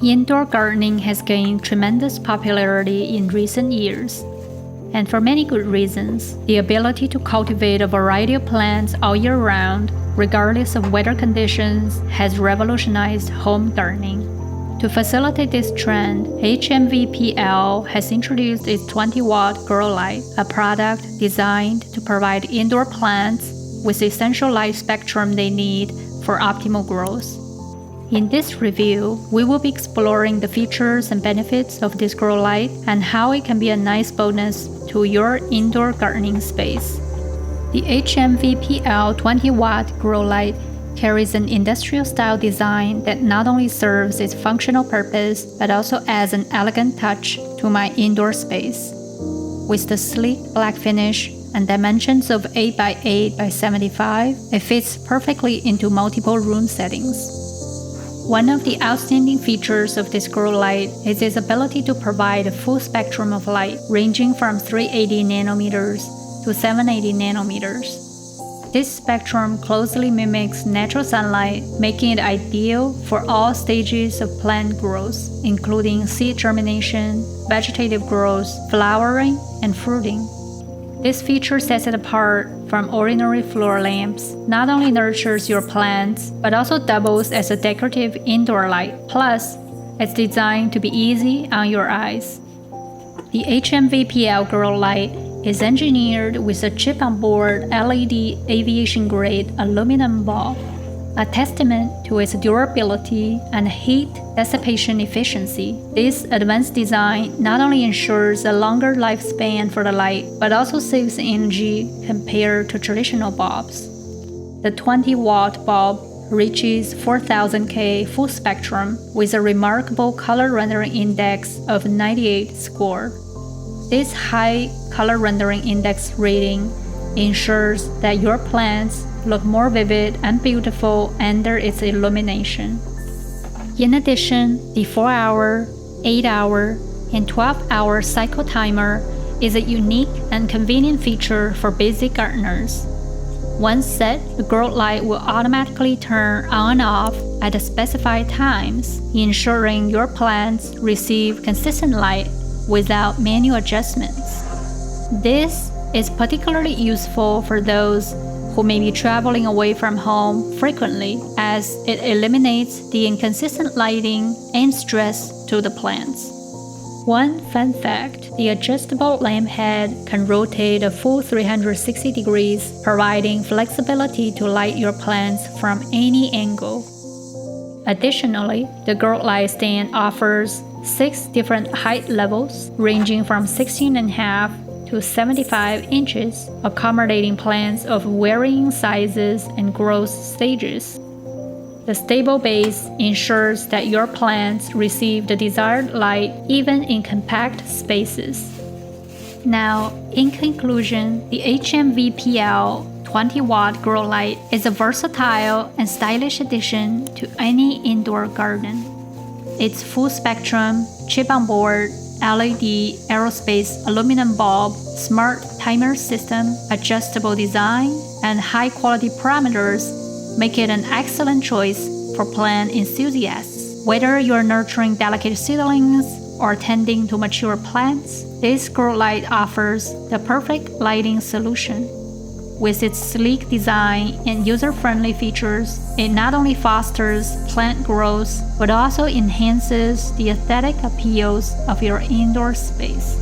Indoor gardening has gained tremendous popularity in recent years, and for many good reasons. The ability to cultivate a variety of plants all year round, regardless of weather conditions, has revolutionized home gardening. To facilitate this trend, HMVPL has introduced its 20-watt grow light, a product designed to provide indoor plants with the essential light spectrum they need for optimal growth. In this review, we will be exploring the features and benefits of this grow light and how it can be a nice bonus to your indoor gardening space. The HMVPL 20-watt grow light carries an industrial-style design that not only serves its functional purpose but also adds an elegant touch to my indoor space. With the sleek black finish and dimensions of 8x8x75, it fits perfectly into multiple room settings. One of the outstanding features of this grow light is its ability to provide a full spectrum of light, ranging from 380 nanometers to 780 nanometers. This spectrum closely mimics natural sunlight, making it ideal for all stages of plant growth, including seed germination, vegetative growth, flowering, and fruiting. This feature sets it apart from ordinary floor lamps, not only nurtures your plants, but also doubles as a decorative indoor light. Plus, it's designed to be easy on your eyes. The HMVPL grow light is engineered with a chip-on-board LED aviation-grade aluminum bulb, a testament to its durability and heat dissipation efficiency. This advanced design not only ensures a longer lifespan for the light, but also saves energy compared to traditional bulbs. The 20-watt bulb reaches 4000 K full spectrum with a remarkable color rendering index of 98 score. This high color rendering index rating ensures that your plants look more vivid and beautiful under its illumination. In addition, the 4-hour, 8-hour, and 12-hour cycle timer is a unique and convenient feature for busy gardeners. Once set, the grow light will automatically turn on and off at the specified times, ensuring your plants receive consistent light without manual adjustments. This is particularly useful for those who may be traveling away from home frequently, as it eliminates the inconsistent lighting and stress to the plants. One fun fact, the adjustable lamp head can rotate a full 360 degrees, providing flexibility to light your plants from any angle. Additionally, the grow light stand offers 6 different height levels, ranging from 16.5 to 75 inches, accommodating plants of varying sizes and growth stages. The stable base ensures that your plants receive the desired light even in compact spaces. Now, in conclusion, the HMVPL 20-watt grow light is a versatile and stylish addition to any indoor garden. Its full spectrum, chip-on-board, LED, aerospace aluminum bulb, smart timer system, adjustable design, and high-quality parameters make it an excellent choice for plant enthusiasts. Whether you're nurturing delicate seedlings or tending to mature plants, this grow light offers the perfect lighting solution. With its sleek design and user-friendly features, it not only fosters plant growth, but also enhances the aesthetic appeals of your indoor space.